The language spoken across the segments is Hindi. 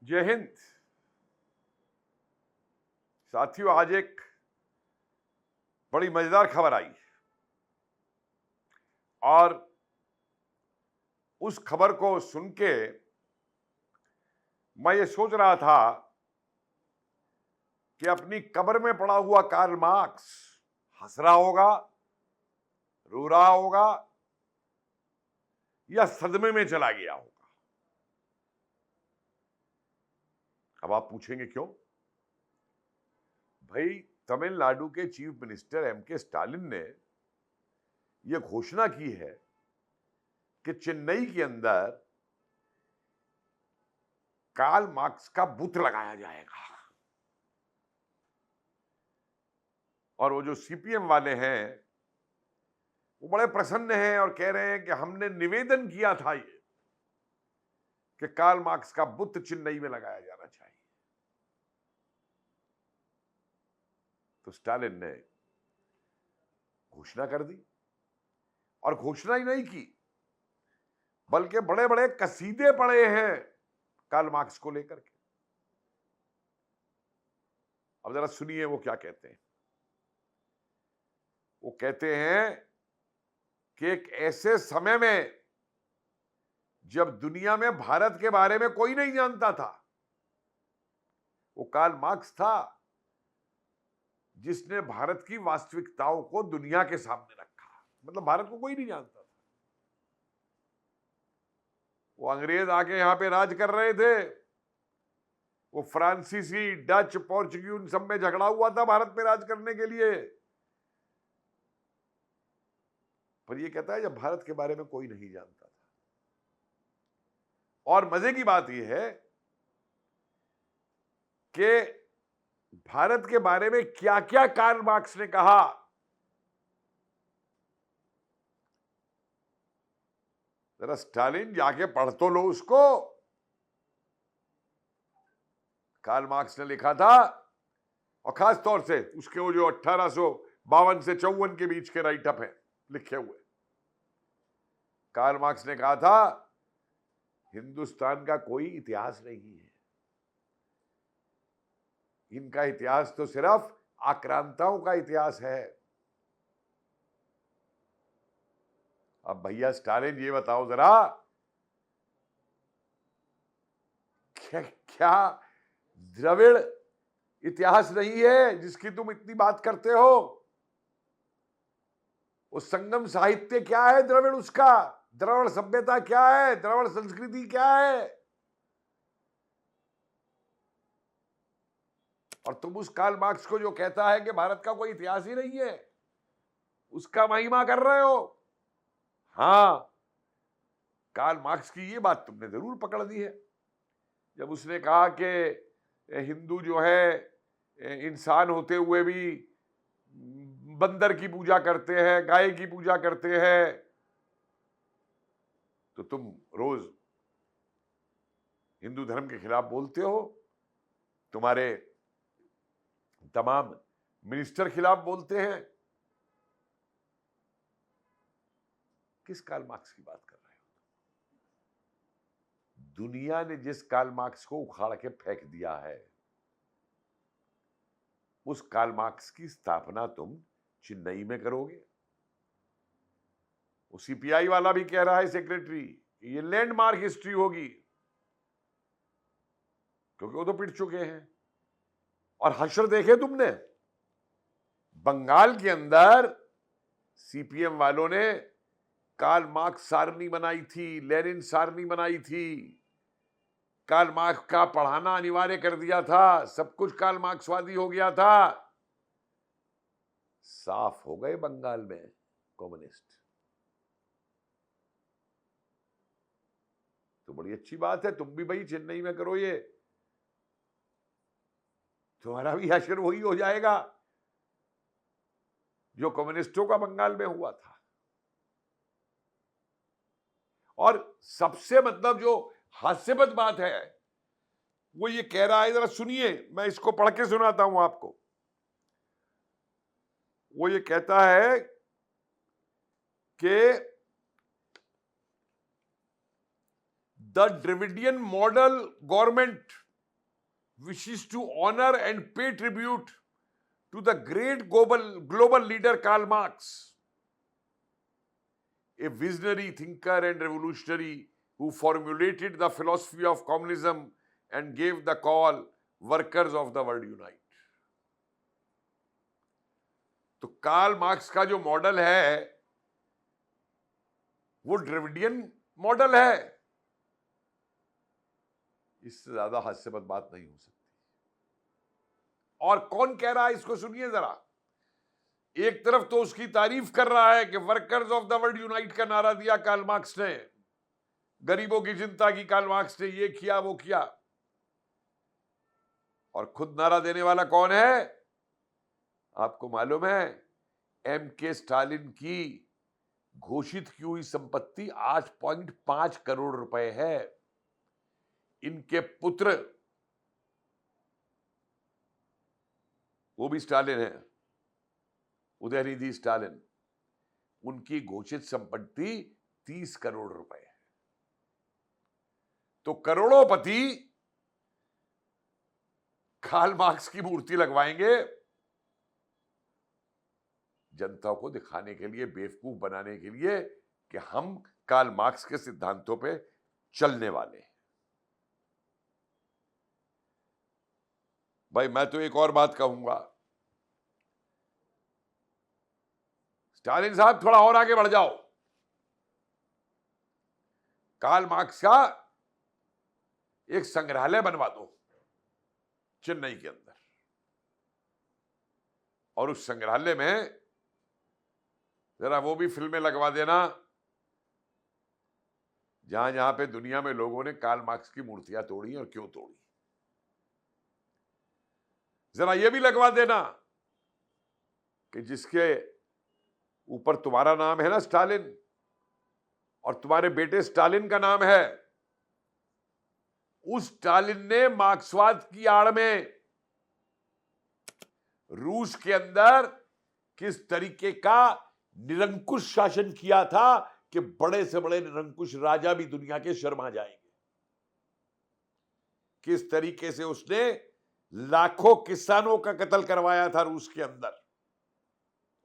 जय हिंद साथियों। आज एक बड़ी मजेदार खबर आई और उस खबर को सुन के मैं ये सोच रहा था कि अपनी कब्र में पड़ा हुआ कार्ल मार्क्स हंस रहा होगा, रो रहा होगा या सदमे में चला गया होगा। अब आप पूछेंगे क्यों? भाई, तमिलनाडु के चीफ मिनिस्टर एम.के. स्टालिन ने यह घोषणा की है कि चेन्नई के अंदर कार्ल मार्क्स का बुत लगाया जाएगा। और वो जो सीपीएम वाले हैं वो बड़े प्रसन्न हैं और कह रहे हैं कि हमने निवेदन किया था ये कि कार्ल मार्क्स का बुत चेन्नई में लगाया जाना चाहिए। तो स्टालिन ने घोषणा कर दी और घोषणा ही नहीं की बल्कि बड़े बड़े कसीदे पड़े हैं कार्ल मार्क्स को लेकर के। अब जरा सुनिए वो क्या कहते हैं। वो कहते हैं कि एक ऐसे समय में जब दुनिया में भारत के बारे में कोई नहीं जानता था, वो कार्ल मार्क्स था जिसने भारत की वास्तविकताओं को दुनिया के सामने रखा। मतलब भारत को कोई नहीं जानता था। वो अंग्रेज आके यहां पे राज कर रहे थे, वो फ्रांसीसी, डच, पोर्चुगीज सब में झगड़ा हुआ था भारत पे राज करने के लिए। पर ये कहता है जब भारत के बारे में कोई नहीं जानता था। और मजे की बात यह है कि भारत के बारे में क्या क्या कार्ल मार्क्स ने कहा। जरा स्टालिन जाके पढ़ तो लो उसको। कार्ल मार्क्स ने लिखा था, और खास तौर से उसके वो जो 1852 से 54 के बीच के राइट अप हैं लिखे हुए। कार्ल मार्क्स ने कहा था हिंदुस्तान का कोई इतिहास नहीं है, इनका इतिहास तो सिर्फ आक्रांताओं का इतिहास है। अब भैया स्टालिन ये बताओ जरा, क्या द्रविड़ इतिहास नहीं है जिसकी तुम इतनी बात करते हो? वो संगम साहित्य क्या है द्रविड़ उसका? द्रविड़ सभ्यता क्या है? द्रविड़ संस्कृति क्या है? और तुम उस कार्ल मार्क्स को जो कहता है कि भारत का कोई इतिहास ही नहीं है, उसका महिमा कर रहे हो। हां, कार्ल मार्क्स की ये बात तुमने जरूर पकड़ दी है जब उसने कहा कि हिंदू जो है इंसान होते हुए भी बंदर की पूजा करते हैं, गाय की पूजा करते हैं। तो तुम रोज हिंदू धर्म के खिलाफ बोलते हो, तुम्हारे तमाम मिनिस्टर खिलाफ बोलते हैं। किस कार्ल मार्क्स की बात कर रहे हो? दुनिया ने जिस कार्ल मार्क्स को उखाड़ के फेंक दिया है, उस कार्ल मार्क्स की स्थापना तुम चेन्नई में करोगे। वो सीपीआई वाला भी कह रहा है, सेक्रेटरी, ये लैंडमार्क हिस्ट्री होगी, क्योंकि वो तो पिट चुके हैं। और हश्र देखे तुमने? बंगाल के अंदर सीपीएम वालों ने कार्ल मार्क्स सारणी बनाई थी, लेनिन सारणी बनाई थी, कार्ल मार्क्स का पढ़ाना अनिवार्य कर दिया था, सब कुछ कार्ल मार्क्सवादी हो गया था। साफ हो गए बंगाल में कम्युनिस्ट। तो बड़ी अच्छी बात है, तुम भी भाई चेन्नई में करो ये, तुम्हारा भी हश्र वही हो जाएगा जो कम्युनिस्टों का बंगाल में हुआ था। और सबसे मतलब जो हास्यपद बात है वो ये कह रहा है, जरा सुनिए, मैं इसको पढ़ के सुनाता हूं आपको। वो ये कहता है कि the Dravidian model government wishes to honor and pay tribute to the great global leader Karl Marx, a visionary thinker and revolutionary who formulated the philosophy of communism and gave the call, workers of the world unite. तो कार्ल मार्क्स का जो मॉडल है वो ड्रेविडियन मॉडल है, इससे ज्यादा हास्यास्पद बात नहीं हो सकती। और कौन कह रहा है इसको सुनिए जरा। एक तरफ तो उसकी तारीफ कर रहा है कि workers of the world unite का नारा दिया कार्ल मार्क्स ने, गरीबों की चिंता की कार्ल मार्क्स ने, ये किया वो किया। और खुद नारा देने वाला कौन है आपको मालूम है? M.K. स्टालिन की घोषित की हुई संपत्ति 8.5 करोड़ रुपए है। इनके पुत्र वो भी स्टालिन है, उदयनिधि स्टालिन, उनकी घोषित संपत्ति 30 करोड़ रुपए है। तो करोड़ोंपति कार्ल मार्क्स की मूर्ति लगवाएंगे जनता को दिखाने के लिए, बेवकूफ बनाने के लिए कि हम कार्ल मार्क्स के सिद्धांतों पे चलने वाले हैं। भाई मैं तो एक और बात कहूंगा, स्टालिन साहब थोड़ा और आगे बढ़ जाओ। कार्ल मार्क्स का एक संग्रहालय बनवा दो चेन्नई के अंदर, और उस संग्रहालय में जरा वो भी फिल्में लगवा देना जहां जहां पे दुनिया में लोगों ने कार्ल मार्क्स की मूर्तियां तोड़ी और क्यों तोड़ी। जरा ये भी लगवा देना कि जिसके ऊपर तुम्हारा नाम है ना स्टालिन, और तुम्हारे बेटे स्टालिन का नाम है, उस स्टालिन ने मार्क्सवाद की आड़ में रूस के अंदर किस तरीके का निरंकुश शासन किया था कि बड़े से बड़े निरंकुश राजा भी दुनिया के शर्मा जाएंगे। किस तरीके से उसने लाखों किसानों का कत्ल करवाया था रूस के अंदर,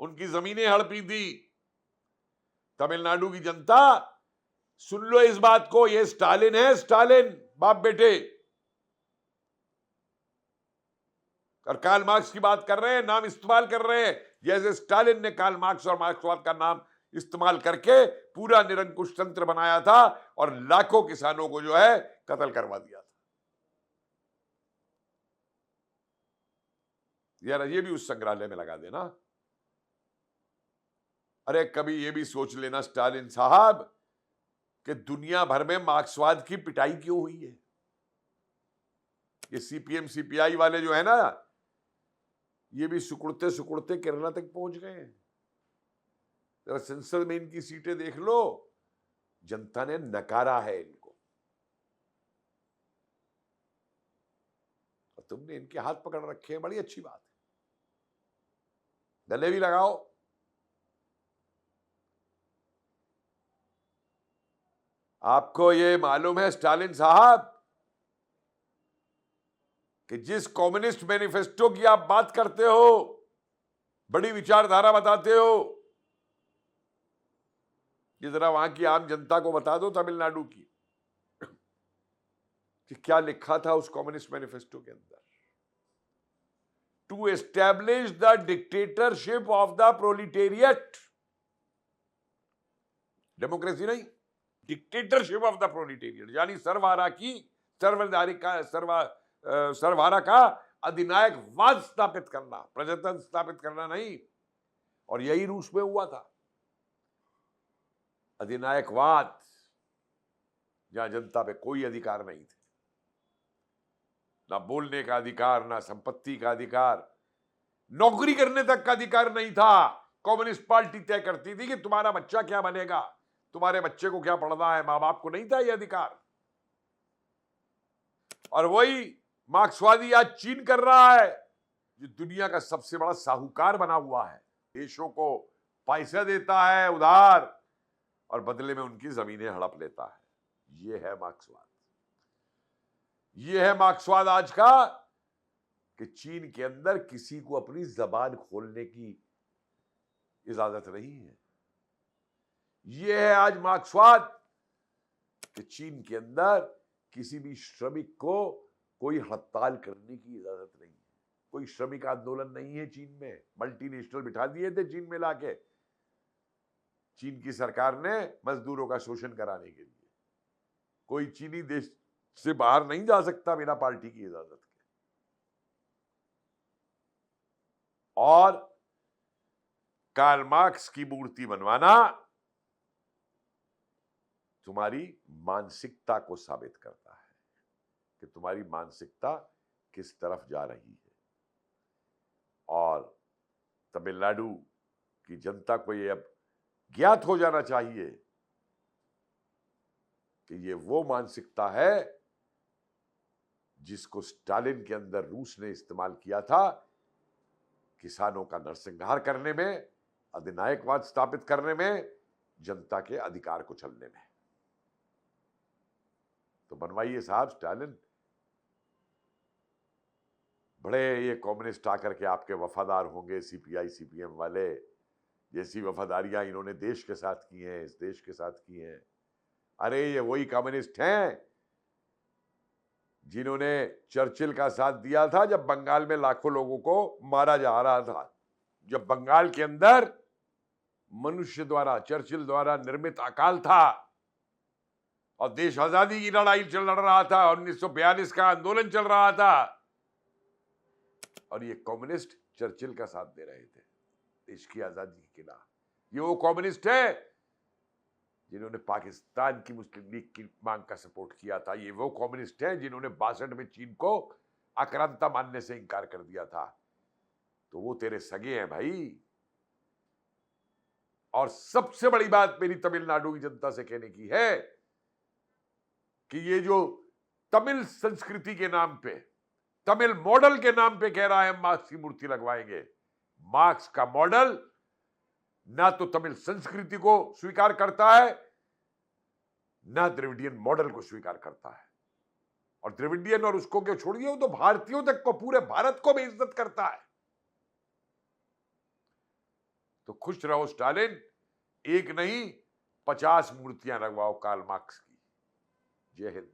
उनकी जमीनें हड़पी थी। तमिलनाडु की जनता सुन लो इस बात को, ये स्टालिन है, स्टालिन बाप बेटे। और कार्ल मार्क्स की बात कर रहे हैं, नाम इस्तेमाल कर रहे हैं, जैसे स्टालिन ने कार्ल मार्क्स और मार्क्सवाद का नाम इस्तेमाल करके पूरा निरंकुश तंत्र बनाया था और लाखों किसानों को जो है कत्ल करवा दिया था। यार ये भी उस संग्रहालय में लगा देना। अरे कभी ये भी सोच लेना स्टालिन साहब कि दुनिया भर में मार्क्सवाद की पिटाई क्यों हुई है। ये सीपीएम सीपीआई वाले जो है ना, ये भी सुकुड़ते सुकुड़ते केरला तक पहुंच गए हैं। जरा संसद में इनकी सीटें देख लो, जनता ने नकारा है इनको, और तुमने इनके हाथ पकड़ रखे हैं, बड़ी अच्छी बात है, गले भी लगाओ। आपको ये मालूम है स्टालिन साहब कि जिस कम्युनिस्ट मैनिफेस्टो की आप बात करते हो, बड़ी विचारधारा बताते हो, ये जरा वहां की आम जनता को बता दो तमिलनाडु की कि क्या लिखा था उस कम्युनिस्ट मैनिफेस्टो के अंदर। To establish the dictatorship of the proletariat, democracy नहीं, डिक्टेटरशिप ऑफ द प्रोलिटेरियट, यानी सर्वहारा का अधिनायकवाद स्थापित करना, प्रजातंत्र स्थापित करना नहीं। और यही रूस में हुआ था, अधिनायकवाद, जहां जनता पे कोई अधिकार नहीं थे, ना बोलने का अधिकार, ना संपत्ति का अधिकार, नौकरी करने तक का अधिकार नहीं था। कम्युनिस्ट पार्टी तय करती थी कि तुम्हारा बच्चा क्या बनेगा, तुम्हारे बच्चे को क्या पढ़ना है, मां बाप को नहीं था यह अधिकार। और वही मार्क्सवादी आज चीन कर रहा है, जो दुनिया का सबसे बड़ा साहूकार बना हुआ है, देशों को पैसा देता है उधार और बदले में उनकी जमीनें हड़प लेता है। ये है मार्क्सवाद, ये है मार्क्सवाद आज का कि चीन के अंदर किसी को अपनी जबान खोलने की इजाजत नहीं है। यह है आज मार्क्सवाद कि चीन के अंदर किसी भी श्रमिक को कोई हड़ताल करने की इजाजत नहीं है। कोई श्रमिक आंदोलन नहीं है चीन में। मल्टीनेशनल बिठा दिए थे चीन में लाके चीन की सरकार ने मजदूरों का शोषण कराने के लिए। कोई चीनी देश से बाहर नहीं जा सकता बिना पार्टी की इजाजत के। और कार्ल मार्क्स की मूर्ति बनवाना तुम्हारी मानसिकता को साबित करता है कि तुम्हारी मानसिकता किस तरफ जा रही है। और तमिलनाडु की जनता को यह अब ज्ञात हो जाना चाहिए कि ये वो मानसिकता है जिसको स्टालिन के अंदर रूस ने इस्तेमाल किया था किसानों का नरसंहार करने में, अधिनायकवाद स्थापित करने में, जनता के अधिकार को छलने में। तो बनवाइए साहब स्टालिन। बड़े ये कम्युनिस्ट आकर के आपके वफादार होंगे, सीपीआई सीपीएम वाले जैसी वफादारियां इन्होंने देश के साथ की हैं, इस देश के साथ की हैं। अरे ये वही कम्युनिस्ट हैं जिन्होंने चर्चिल का साथ दिया था जब बंगाल में लाखों लोगों को मारा जा रहा था, जब बंगाल के अंदर मनुष्य द्वारा, चर्चिल द्वारा निर्मित अकाल था और देश आजादी की लड़ाई चल रहा था, 1942 का आंदोलन चल रहा था और ये कम्युनिस्ट चर्चिल का साथ दे रहे थे देश की आजादी के खिलाफ। ये वो कम्युनिस्ट है जिन्होंने पाकिस्तान की मुस्लिम लीग की मांग का सपोर्ट किया था। ये वो कम्युनिस्ट हैं जिन्होंने 62 में चीन को आक्रांता मानने से इंकार कर दिया था। तो वो तेरे सगे हैं भाई। और सबसे बड़ी बात मेरी तमिलनाडु की जनता से कहने की है कि ये जो तमिल संस्कृति के नाम पे, तमिल मॉडल के नाम पे कह रहा है मार्क्स की मूर्ति लगवाएंगे, मार्क्स का मॉडल ना तो तमिल संस्कृति को स्वीकार करता है ना द्रविडियन मॉडल को स्वीकार करता है। और द्रविडियन और उसको क्यों छोड़िए, वो तो भारतीयों तक को, पूरे भारत को बेइज्जत करता है। तो खुश रहो स्टालिन, एक नहीं 50 मूर्तियां लगवाओ कार्ल मार्क्स की। जय हिंद।